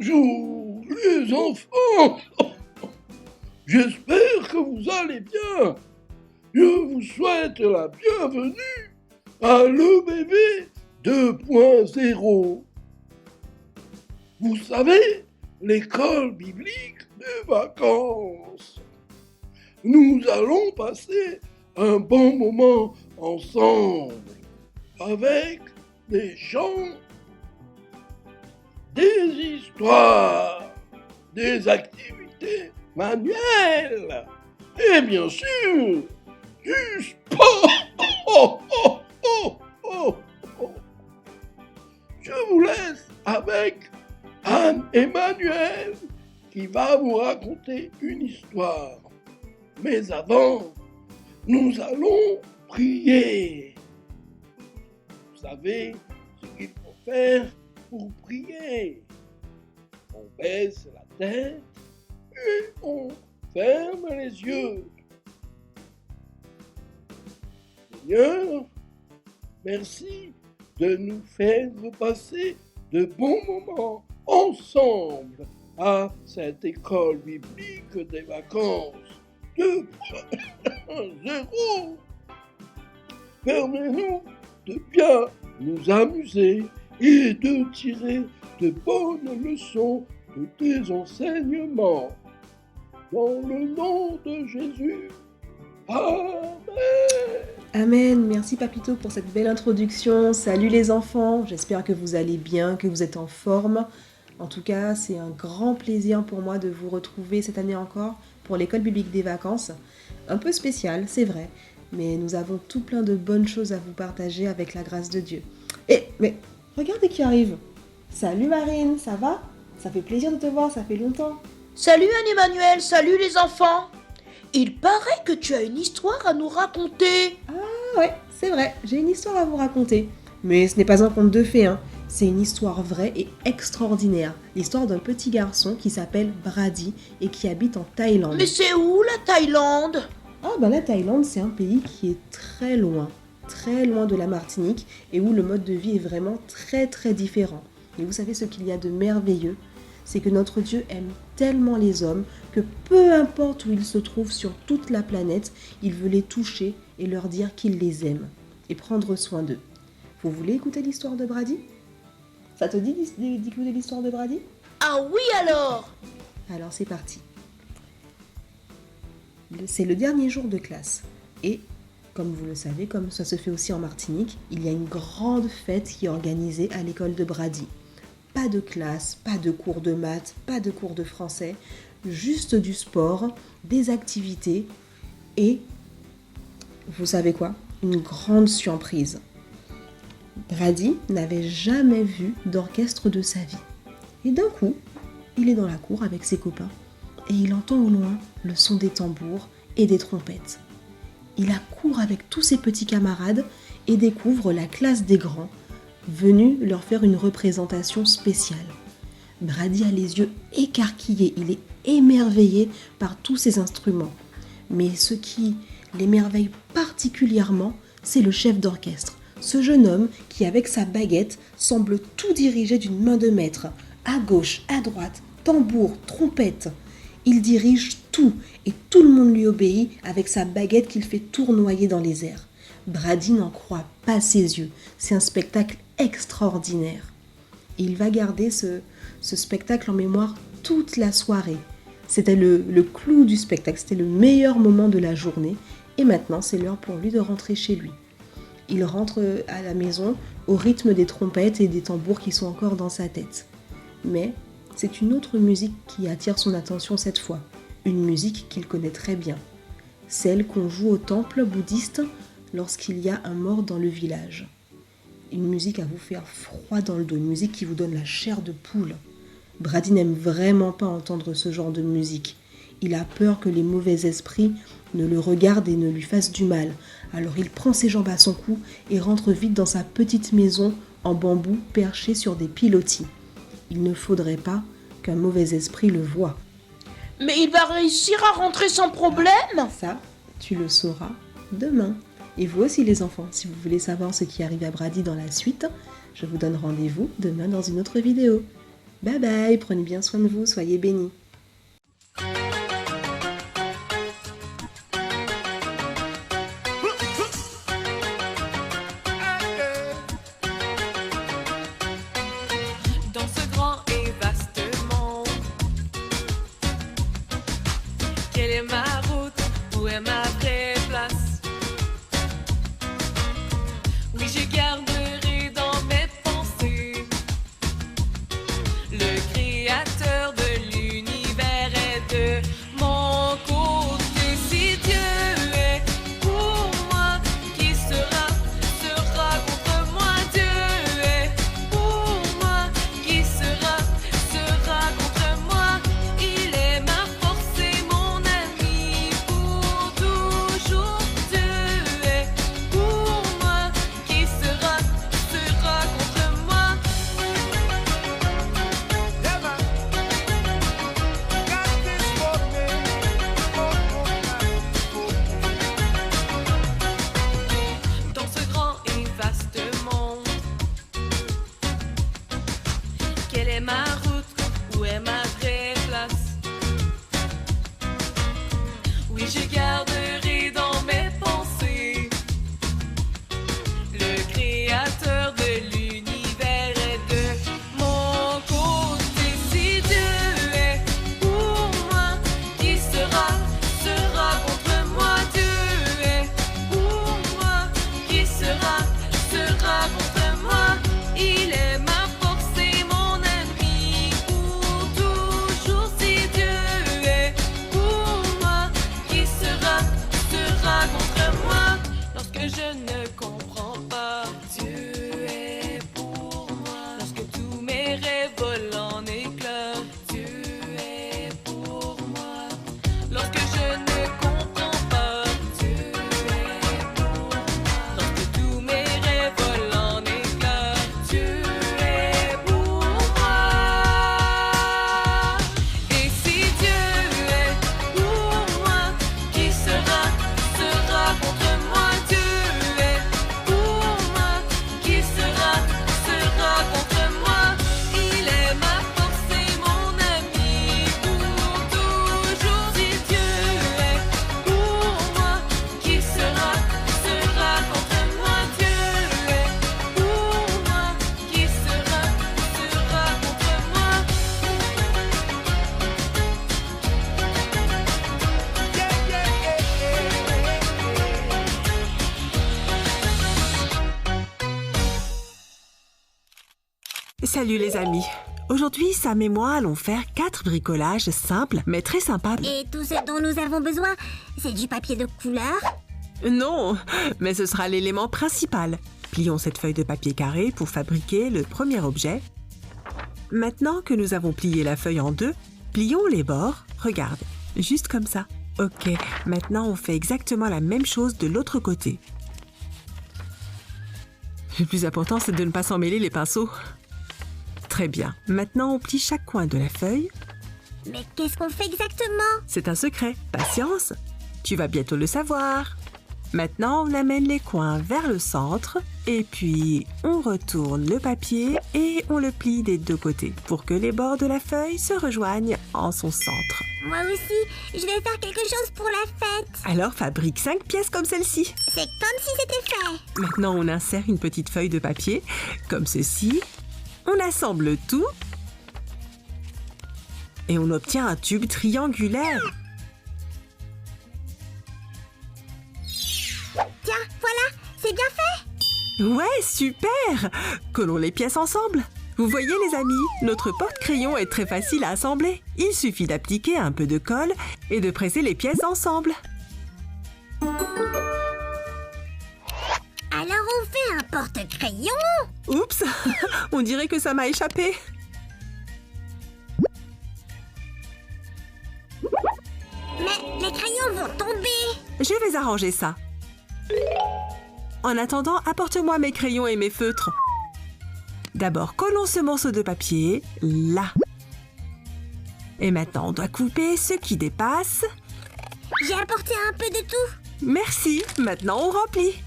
Bonjour les enfants, j'espère que vous allez bien. Je vous souhaite la bienvenue à l'EBV 2.0. Vous savez, l'école biblique des vacances. Nous allons passer un bon moment ensemble avec des chants, des histoires, des activités manuelles et bien sûr du sport. Oh, oh, oh, oh, oh. Je vous laisse avec Anne-Emmanuel qui va vous raconter une histoire. Mais avant, nous allons prier. Vous savez ce qu'il faut faire pour prier. On baisse la tête et on ferme les yeux. Seigneur, merci de nous faire passer de bons moments ensemble à cette école biblique des vacances 2.0. Permets-nous de bien nous amuser et de tirer de bonnes leçons de tes enseignements. Dans le nom de Jésus. Amen. Amen, merci Papito pour cette belle introduction. Salut les enfants, j'espère que vous allez bien, que vous êtes en forme. En tout cas, c'est un grand plaisir pour moi de vous retrouver cette année encore pour l'école biblique des vacances. Un peu spécial, c'est vrai, mais nous avons tout plein de bonnes choses à vous partager avec la grâce de Dieu. Mais regardez qui arrive. Salut Marine, ça va? Ça fait plaisir de te voir, ça fait longtemps. Salut Anne-Emmanuel, salut les enfants. Il paraît que tu as une histoire à nous raconter. Ah ouais, c'est vrai, j'ai une histoire à vous raconter. Mais ce n'est pas un conte de fées, hein. C'est une histoire vraie et extraordinaire. L'histoire d'un petit garçon qui s'appelle Brady et qui habite en Thaïlande. Mais c'est où la Thaïlande? La Thaïlande, c'est un pays qui est très loin de la Martinique et où le mode de vie est vraiment très très différent. Et vous savez ce qu'il y a de merveilleux? C'est que notre Dieu aime tellement les hommes que peu importe où ils se trouvent sur toute la planète, il veut les toucher et leur dire qu'il les aime et prendre soin d'eux. Vous voulez écouter l'histoire de Brady? Ça te dit d'écouter l'histoire de Brady? Ah oui alors. Alors c'est parti. C'est le dernier jour de classe et comme vous le savez, comme ça se fait aussi en Martinique, il y a une grande fête qui est organisée à l'école de Brady. Pas de classe, pas de cours de maths, pas de cours de français, juste du sport, des activités et, vous savez quoi? Une grande surprise. Brady n'avait jamais vu d'orchestre de sa vie. Et d'un coup, il est dans la cour avec ses copains et il entend au loin le son des tambours et des trompettes. Il accourt avec tous ses petits camarades et découvre la classe des grands, venu leur faire une représentation spéciale. Brady a les yeux écarquillés, il est émerveillé par tous ces instruments. Mais ce qui l'émerveille particulièrement, c'est le chef d'orchestre. Ce jeune homme qui, avec sa baguette, semble tout diriger d'une main de maître. À gauche, à droite, tambour, trompette. Il dirige tout et tout le monde lui obéit avec sa baguette qu'il fait tournoyer dans les airs. Brady n'en croit pas ses yeux. C'est un spectacle extraordinaire. Et il va garder ce spectacle en mémoire toute la soirée. C'était le clou du spectacle, c'était le meilleur moment de la journée. Et maintenant, c'est l'heure pour lui de rentrer chez lui. Il rentre à la maison au rythme des trompettes et des tambours qui sont encore dans sa tête. Mais c'est une autre musique qui attire son attention cette fois. Une musique qu'il connaît très bien. Celle qu'on joue au temple bouddhiste lorsqu'il y a un mort dans le village. Une musique à vous faire froid dans le dos, une musique qui vous donne la chair de poule. Brady n'aime vraiment pas entendre ce genre de musique. Il a peur que les mauvais esprits ne le regardent et ne lui fassent du mal. Alors il prend ses jambes à son cou et rentre vite dans sa petite maison en bambou perchée sur des pilotis. Il ne faudrait pas qu'un mauvais esprit le voie. Mais il va réussir à rentrer sans problème? Ça, tu le sauras demain. Et vous aussi les enfants, si vous voulez savoir ce qui arrive à Brady dans la suite, je vous donne rendez-vous demain dans une autre vidéo. Bye bye, prenez bien soin de vous, soyez bénis. Dans ce grand et vaste monde, quelle est ma route? Où est ma vraie place? Oui, je garderai dans mes pensées le créateur de l'univers est de mon côté. Si Dieu est pour moi, qui sera contre moi? Dieu est pour moi, qui sera contre moi? Il est ma force et mon ami pour toujours. Dieu est pour moi, qui sera contre moi? Dans ce grand et vaste monde, quelle est ma route? Où est ma vraie place? Oui, je garderai dans mes pensées le créateur de l'univers est de mon côté. Si Dieu est pour moi, qui sera contre moi? Dieu est pour moi, qui sera contre moi? Il est ma force et mon ami pour toujours. Si Dieu est pour moi, qui sera contre moi? Lorsque je ne comprends pas, Dieu est pour moi. Lorsque tous mes rêves volent en éclats, Dieu est pour moi. Lorsque je ne comprends pas, Dieu est pour moi. Lorsque tous mes rêves volent en éclats, Dieu est pour moi. Et si Dieu est pour moi, qui sera contre moi? Dieu est pour moi, qui sera contre moi? Il est ma force et mon ami pour toujours. Si Dieu est pour moi, qui sera contre moi? Dieu est pour moi, qui sera contre moi? Salut les amis. Aujourd'hui, Sam et moi allons faire 4 bricolages simples mais très sympas. Et tout ce dont nous avons besoin, c'est du papier de couleur. Non, mais ce sera l'élément principal. Plions cette feuille de papier carré pour fabriquer le premier objet. Maintenant que nous avons plié la feuille en deux, plions les bords. Regarde, juste comme ça. Ok, maintenant on fait exactement la même chose de l'autre côté. Le plus important, c'est de ne pas s'emmêler les pinceaux. Très bien. Maintenant, on plie chaque coin de la feuille. Mais qu'est-ce qu'on fait exactement? C'est un secret. Patience. Tu vas bientôt le savoir. Maintenant, on amène les coins vers le centre et puis on retourne le papier et on le plie des deux côtés pour que les bords de la feuille se rejoignent en son centre. Moi aussi, je vais faire quelque chose pour la fête. Alors, fabrique 5 pièces comme celle-ci. C'est comme si c'était fait. Maintenant, on insère une petite feuille de papier comme ceci. On assemble tout et on obtient un tube triangulaire. Tiens, voilà, c'est bien fait. Ouais, super! Collons les pièces ensemble. Vous voyez les amis, notre porte-crayon est très facile à assembler. Il suffit d'appliquer un peu de colle et de presser les pièces ensemble. Alors on fait un porte-crayon. Oups, on dirait que ça m'a échappé. Mais les crayons vont tomber. Je vais arranger ça. En attendant, apporte-moi mes crayons et mes feutres. D'abord, collons ce morceau de papier là. Et maintenant, on doit couper ce qui dépasse. J'ai apporté un peu de tout. Merci, maintenant on remplit.